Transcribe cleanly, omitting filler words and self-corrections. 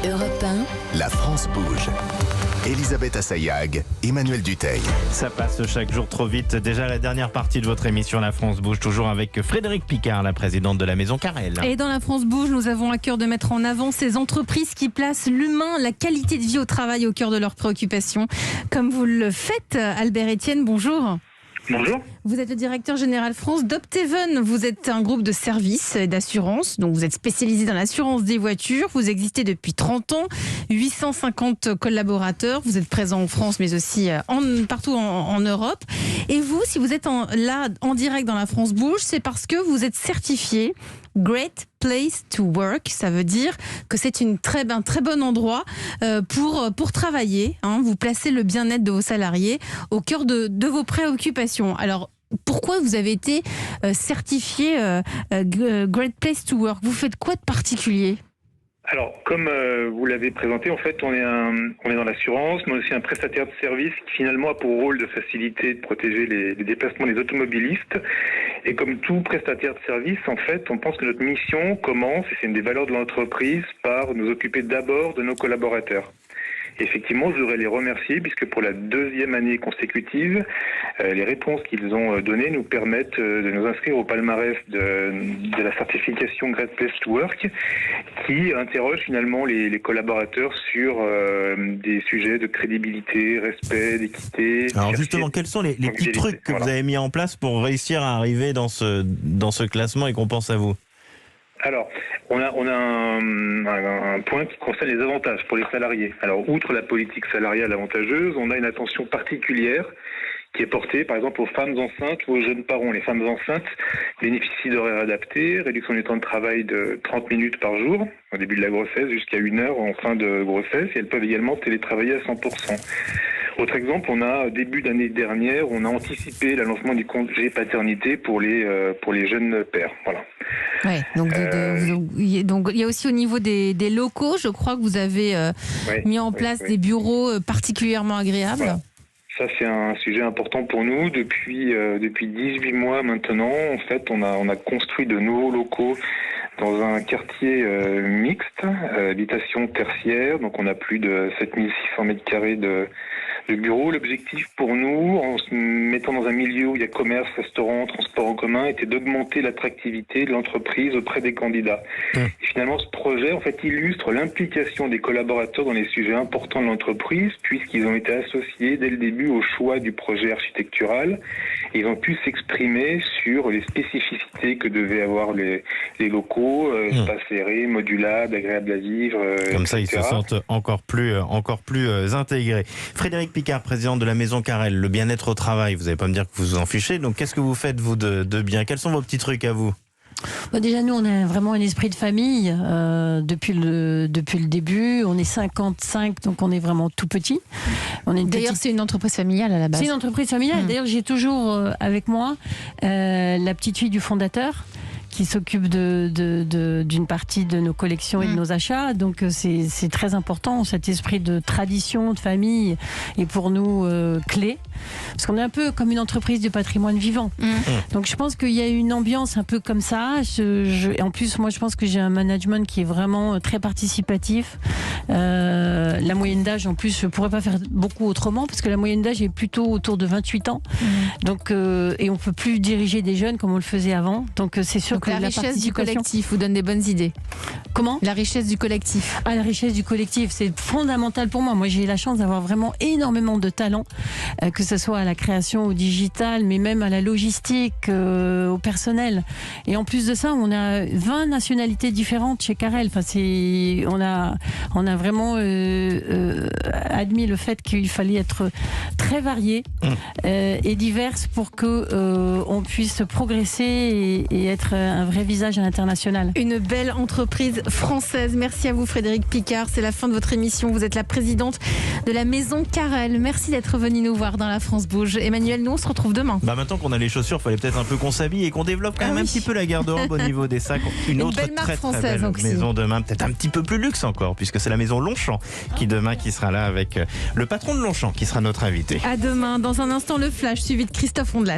Europe 1, La France bouge. Elisabeth Assayag, Emmanuel Dutheil. Ça passe chaque jour trop vite. Déjà la dernière partie de votre émission La France bouge, toujours avec Frédérique Picard, la présidente de la Maison Carrel. Et dans La France bouge, nous avons à cœur de mettre en avant ces entreprises qui placent l'humain, la qualité de vie au travail au cœur de leurs préoccupations. Comme vous le faites, Albert Etienne, bonjour. Bonjour. Vous êtes le directeur général France d'Opteven. Vous êtes un groupe de services et d'assurance. Donc vous êtes spécialisé dans l'assurance des voitures. Vous existez depuis 30 ans. 850 collaborateurs. Vous êtes présent en France, mais aussi partout en Europe. Et vous, si vous êtes là en direct dans La France bouge, c'est parce que vous êtes certifié Great Place to Work. Ça veut dire que c'est un très bon endroit pour travailler. Vous placez le bien-être de vos salariés au cœur de vos préoccupations. Alors, pourquoi vous avez été certifié Great Place to Work? Vous faites quoi de particulier? Alors, comme vous l'avez présenté, en fait, on est dans l'assurance, mais aussi un prestataire de service qui finalement a pour rôle de faciliter, de protéger les déplacements des automobilistes. Et comme tout prestataire de service, en fait, on pense que notre mission commence, et c'est une des valeurs de l'entreprise, par nous occuper d'abord de nos collaborateurs. Et effectivement, je voudrais les remercier puisque pour la deuxième année consécutive, les réponses qu'ils ont données nous permettent de nous inscrire au palmarès de la certification Great Place to Work qui interroge finalement les collaborateurs sur des sujets de crédibilité, respect, d'équité. Alors justement, quels sont les petits trucs que vous avez mis en place pour réussir à arriver dans ce classement et qu'on pense à vous? Alors, on a un point qui concerne les avantages pour les salariés. Alors, outre la politique salariale avantageuse, on a une attention particulière qui est portée, par exemple, aux femmes enceintes ou aux jeunes parents. Les femmes enceintes bénéficient d'horaires adaptés, réduction du temps de travail de 30 minutes par jour, au début de la grossesse, jusqu'à 1 heure en fin de grossesse, et elles peuvent également télétravailler à 100%. Autre exemple, début d'année dernière, on a anticipé le lancement du congé paternité pour les jeunes pères. Voilà. Ouais, donc il y a aussi au niveau des locaux, je crois que vous avez mis en place des bureaux particulièrement agréables. Voilà. Ça, c'est un sujet important pour nous. Depuis 18 mois maintenant, en fait, on a construit de nouveaux locaux dans un quartier mixte, habitation tertiaire. Donc, on a plus de 7600 mètres carrés de bureaux. L'objectif pour nous, en se mettant dans un milieu où il y a commerce, restaurant, transport en commun, était d'augmenter l'attractivité de l'entreprise auprès des candidats. Et finalement, ce projet, en fait, illustre l'implication des collaborateurs dans les sujets importants de l'entreprise, puisqu'ils ont été associés dès le début au choix du projet architectural. Et ils ont pu s'exprimer sur les spécificités que devaient avoir les locaux, espaces aérés, modulables, agréables à vivre. Comme etc. ça, ils se sentent encore plus intégrés. Frédérique Picard, présidente de la Maison Carrel, le bien-être au travail, vous n'allez pas me dire que vous vous en fichez, donc qu'est-ce que vous faites, vous, de bien? Quels sont vos petits trucs à vous? Déjà, nous, on a vraiment un esprit de famille depuis le début. On est 55, donc on est vraiment tout petit. D'ailleurs, c'est une entreprise familiale à la base. C'est une entreprise familiale. D'ailleurs, j'ai toujours avec moi la petite fille du fondateur qui s'occupe d'une partie de nos collections et de nos achats. Donc c'est très important, cet esprit de tradition, de famille est pour nous clé. Parce qu'on est un peu comme une entreprise du patrimoine vivant. Donc je pense qu'il y a une ambiance un peu comme ça. En plus, moi je pense que j'ai un management qui est vraiment très participatif. La moyenne d'âge, en plus, je ne pourrais pas faire beaucoup autrement parce que la moyenne d'âge est plutôt autour de 28 ans. Donc, et on ne peut plus diriger des jeunes comme on le faisait avant. Donc c'est sûr que la richesse du collectif vous donne des bonnes idées. Comment? La richesse du collectif. La richesse du collectif, c'est fondamental pour moi. Moi, j'ai la chance d'avoir vraiment énormément de talent, que ce soit à la création, au digital, mais même à la logistique, au personnel. Et en plus de ça, on a 20 nationalités différentes chez Carrel. Enfin, on a vraiment admis le fait qu'il fallait être très varié et divers pour que on puisse progresser et être un vrai visage à l'international. Une belle entreprise française. Merci à vous, Frédérique Picard. C'est la fin de votre émission. Vous êtes la présidente de la Maison Carrel. Merci d'être venu nous voir dans La France bouge. Emmanuel, nous on se retrouve demain. Maintenant qu'on a les chaussures, il fallait peut-être un peu qu'on s'habille et qu'on développe quand même un petit peu la garde-robe au niveau des sacs. Une autre belle marque très belle aussi. maison demain, peut-être un petit peu plus luxe encore, puisque c'est la maison Longchamp qui sera là avec le patron de Longchamp qui sera notre invité. À demain. Dans un instant, le flash suivi de Christophe Ondelat.